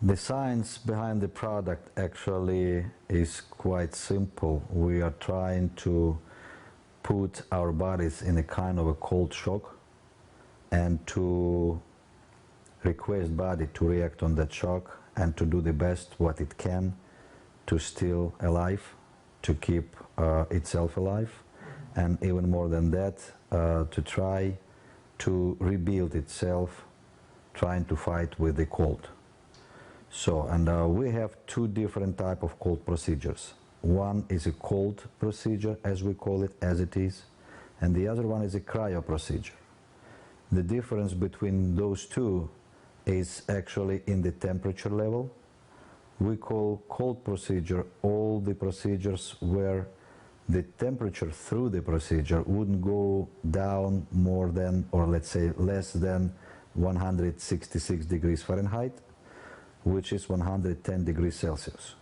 The science behind the product actually is quite simple. We are trying to put our bodies in a kind of a cold shock and to request body to react on that shock and to do the best what it can to still alive, to keep itself alive, and even more than that, to try to rebuild itself, trying to fight with the cold. So, and we have two different type of cold procedures. One is a cold procedure, as we call it, as it is, and the other one is a cryo procedure. The difference between those two is actually in the temperature level. We call cold procedure all the procedures where the temperature through the procedure wouldn't go down more than, or let's say less than 166 degrees Fahrenheit, which is 110 degrees Celsius.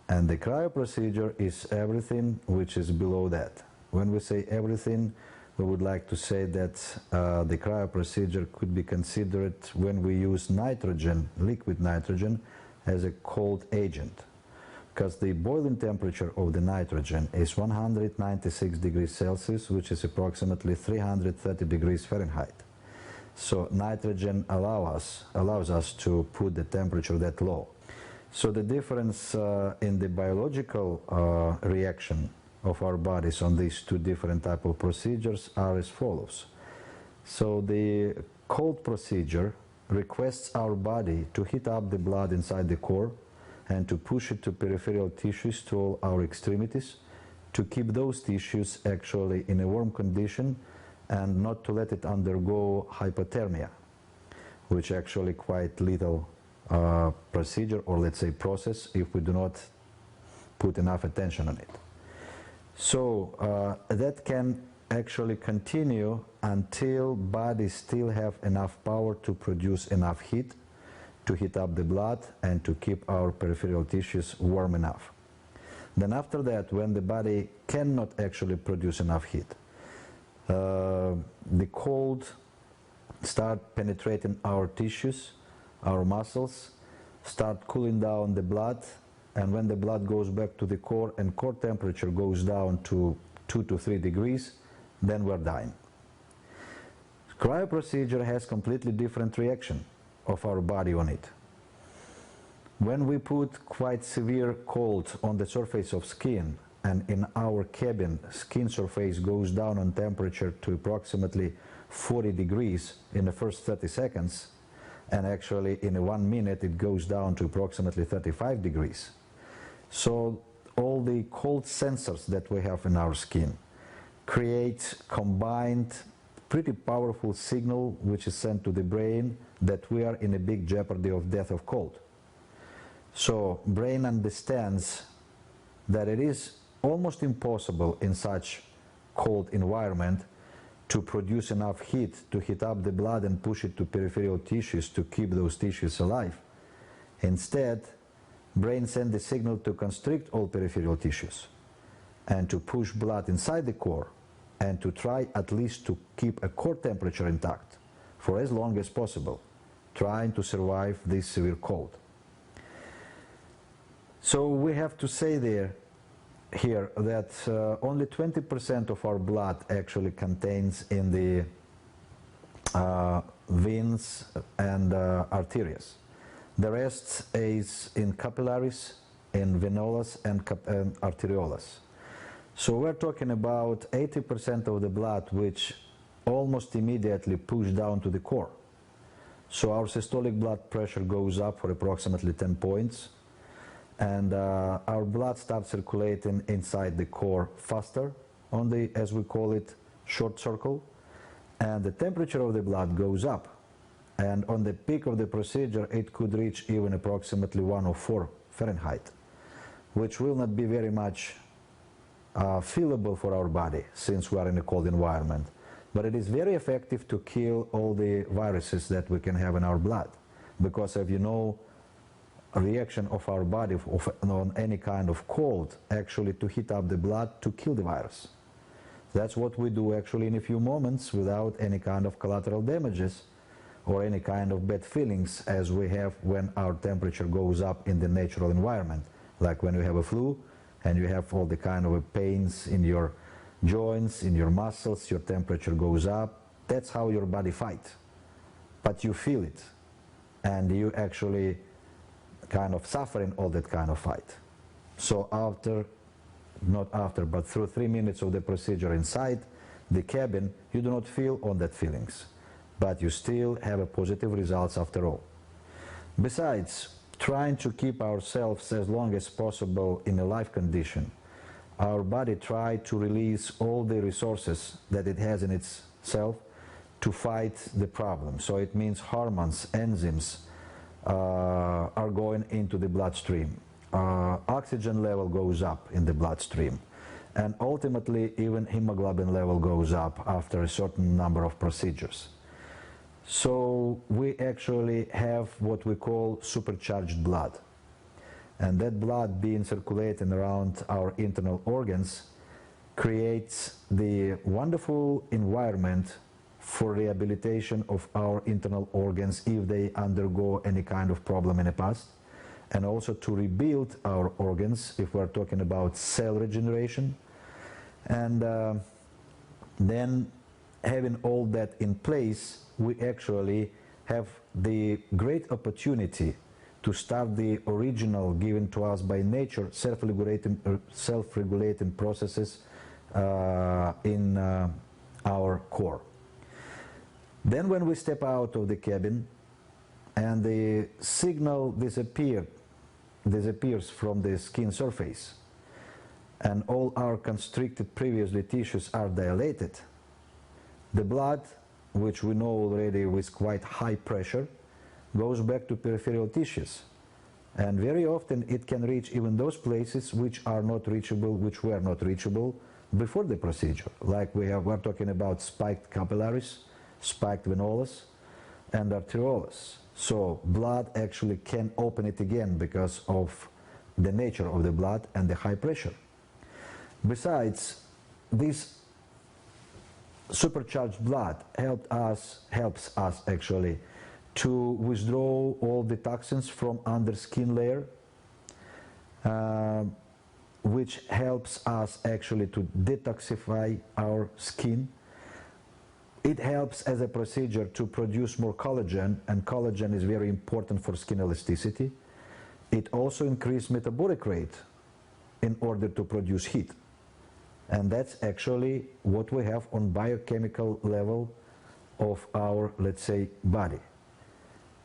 And the cryo procedure is everything which is below that. When we say everything, we would like to say that the cryo procedure could be considered when we use nitrogen, liquid nitrogen, as a cold agent. Because the boiling temperature of the nitrogen is 196 degrees Celsius, which is approximately 330 degrees Fahrenheit. So nitrogen allows us to put the temperature that low. So the difference in the biological reaction of our bodies on these two different type of procedures are as follows. So the cold procedure requests our body to heat up the blood inside the core and to push it to peripheral tissues, to all our extremities, to keep those tissues actually in a warm condition and not to let it undergo hypothermia, which actually quite lethal procedure, or let's say process, if we do not put enough attention on it. So that can actually continue until bodies still have enough power to produce enough heat to heat up the blood and to keep our peripheral tissues warm enough. Then after that, when the body cannot actually produce enough heat, the cold start penetrating our tissues, our muscles, start cooling down the blood, and when the blood goes back to the core and core temperature goes down to 2 to 3 degrees, then we're dying. Cryo procedure has completely different reaction of our body on it. When we put quite severe cold on the surface of skin, and in our cabin, skin surface goes down on temperature to approximately 40 degrees in the first 30 seconds, and actually in 1 minute it goes down to approximately 35 degrees. So all the cold sensors that we have in our skin create combined pretty powerful signal which is sent to the brain that we are in a big jeopardy of death of cold. So brain understands that it is almost impossible in such cold environment to produce enough heat to heat up the blood and push it to peripheral tissues to keep those tissues alive. Instead, brain sends the signal to constrict all peripheral tissues and to push blood inside the core and to try at least to keep a core temperature intact for as long as possible, trying to survive this severe cold. So we have to say here that only 20% of our blood actually contains in the veins and arteries. The rest is in capillaries, in venulas and arterioles. So we're talking about 80% of the blood which almost immediately push down to the core. So our systolic blood pressure goes up for approximately 10 points. And our blood starts circulating inside the core faster on the, as we call it, short circle, and the temperature of the blood goes up, and on the peak of the procedure it could reach even approximately 104 Fahrenheit, which will not be very much feelable for our body since we are in a cold environment, but it is very effective to kill all the viruses that we can have in our blood, because as you know, a reaction of our body on any kind of cold actually to heat up the blood to kill the virus. That's what we do actually in a few moments without any kind of collateral damages. or any kind of bad feelings as we have when our temperature goes up in the natural environment, like when you have a flu and you have all the kind of pains in your joints, in your muscles, your temperature goes up. That's how your body fights, but you feel it, and you actually kind of suffering all that kind of fight. So but through 3 minutes of the procedure inside the cabin, you do not feel all that feelings, but you still have a positive results after all. Besides, trying to keep ourselves as long as possible in a life condition, our body tries to release all the resources that it has in itself to fight the problem. So it means hormones, enzymes are going into the bloodstream. Oxygen level goes up in the bloodstream, and ultimately even hemoglobin level goes up after a certain number of procedures. So we actually have what we call supercharged blood, and that blood being circulating around our internal organs creates the wonderful environment for rehabilitation of our internal organs if they undergo any kind of problem in the past, and also to rebuild our organs if we're talking about cell regeneration. And then having all that in place, we actually have the great opportunity to start the original given to us by nature self-regulating processes in our core. Then when we step out of the cabin and the signal disappears from the skin surface, and all our constricted previously tissues are dilated, the blood, which we know already with quite high pressure, goes back to peripheral tissues, and very often it can reach even those places which were not reachable before the procedure. Like we're talking about spiked capillaries, spiked venulas, and arterioles. So blood actually can open it again because of the nature of the blood and the high pressure. Besides, this supercharged blood helps us actually to withdraw all the toxins from under skin layer, which helps us actually to detoxify our skin. It helps as a procedure to produce more collagen, and collagen is very important for skin elasticity. It also increases metabolic rate in order to produce heat. And that's actually what we have on biochemical level of our, let's say, body.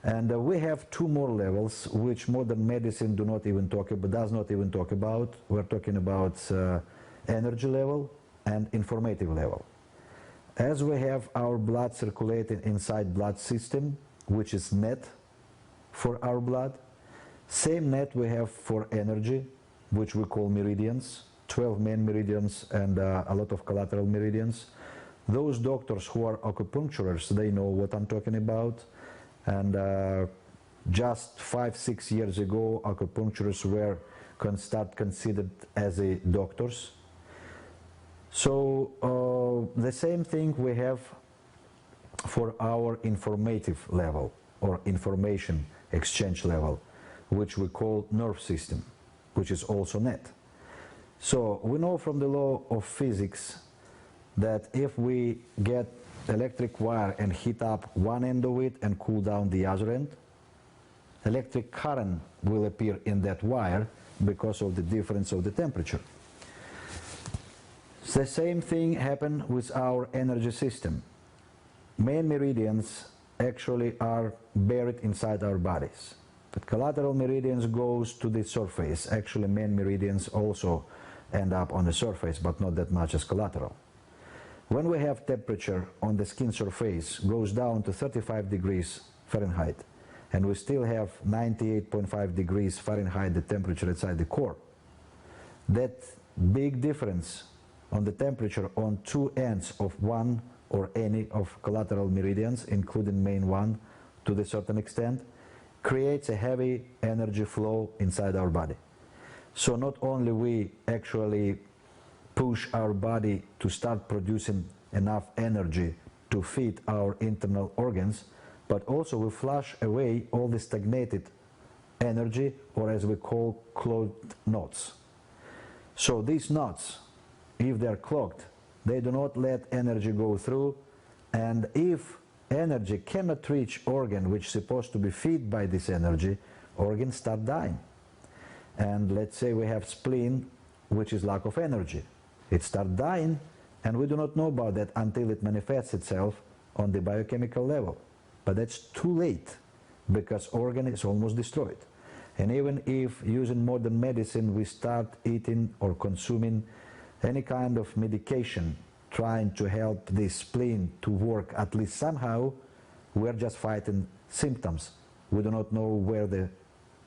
And we have two more levels which modern medicine does not even talk about. We're talking about energy level and informative level. As we have our blood circulating inside blood system, which is net for our blood, same net we have for energy, which we call meridians, 12 main meridians and a lot of collateral meridians. Those doctors who are acupuncturists, they know what I'm talking about. And just 5-6 years ago, acupuncturists were considered as doctors. So the same thing we have for our informative level or information exchange level, which we call nerve system, which is also net. So we know from the law of physics that if we get electric wire and heat up one end of it and cool down the other end, electric current will appear in that wire because of the difference of the temperature. The same thing happened with our energy system. Main meridians actually are buried inside our bodies, but collateral meridians goes to the surface. Actually, main meridians also end up on the surface, but not that much as collateral. When we have temperature on the skin surface goes down to 35 degrees Fahrenheit, and we still have 98.5 degrees Fahrenheit the temperature inside the core, that big difference on the temperature on two ends of one or any of collateral meridians, including main one to a certain extent, creates a heavy energy flow inside our body. So not only we actually push our body to start producing enough energy to feed our internal organs, but also we flush away all the stagnated energy, or as we call, clogged knots. So these knots, if they are clogged, they do not let energy go through, and if energy cannot reach organ which is supposed to be fed by this energy, organs start dying. And let's say we have spleen, which is lack of energy. It starts dying, and we do not know about that until it manifests itself on the biochemical level. But that's too late, because organ is almost destroyed. And even if using modern medicine we start eating or consuming any kind of medication trying to help the spleen to work at least somehow, we're just fighting symptoms. We do not know where the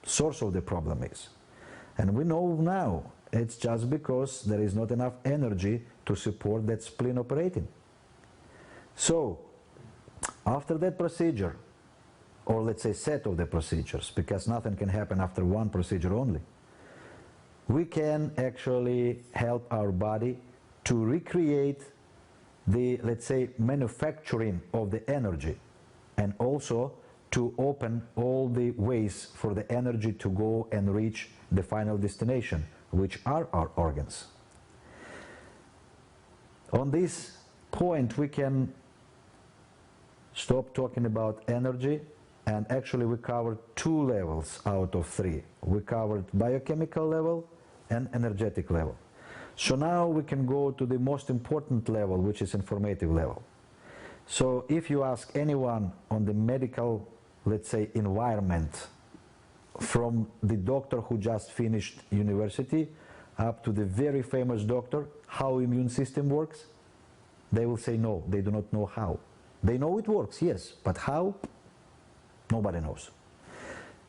source of the problem is. And we know now it's just because there is not enough energy to support that spleen operating. So after that procedure, or let's say set of the procedures, because nothing can happen after one procedure only, we can actually help our body to recreate the, let's say, manufacturing of the energy, and also to open all the ways for the energy to go and reach the final destination, which are our organs. On this point we can stop talking about energy, and actually we covered 2 levels out of 3. We covered biochemical level and energetic level. So now we can go to the most important level, which is informative level. So if you ask anyone on the medical, let's say, environment, from the doctor who just finished university up to the very famous doctor, how immune system works, they will say no, they do not know how. They know it works, yes, but how? Nobody knows.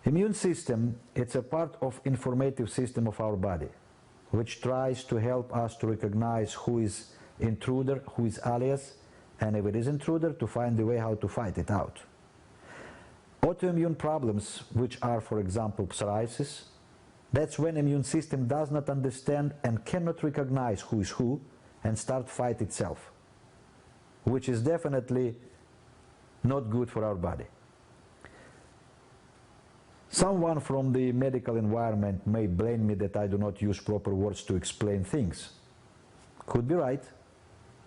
Immune system, it's a part of informative system of our body, which tries to help us to recognize who is intruder, who is alias, and if it is intruder, to find the way how to fight it out. Autoimmune problems, which are, for example, psoriasis, that's when immune system does not understand and cannot recognize who is who and start fight itself, which is definitely not good for our body. Someone from the medical environment may blame me that I do not use proper words to explain things. Could be right,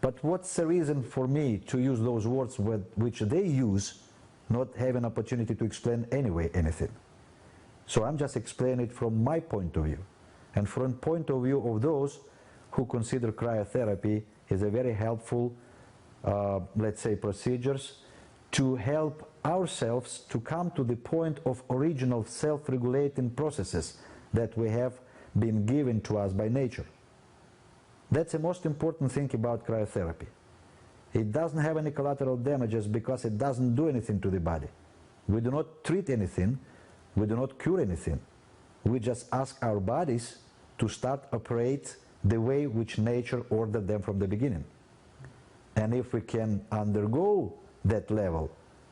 but what's the reason for me to use those words which they use, not have an opportunity to explain anyway anything? So I'm just explaining it from my point of view, and from point of view of those who consider cryotherapy is a very helpful, let's say, procedures to help ourselves to come to the point of original self-regulating processes that we have been given to us by nature. That's the most important thing about cryotherapy. It doesn't have any collateral damages because it doesn't do anything to the body. We do not treat anything, we do not cure anything. We just ask our bodies to start operate the way which nature ordered them from the beginning. And if we can undergo that level,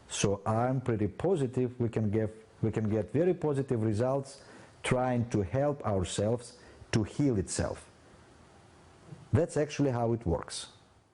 so I'm pretty positive we can get very positive results trying to help ourselves to heal itself. That's actually how it works.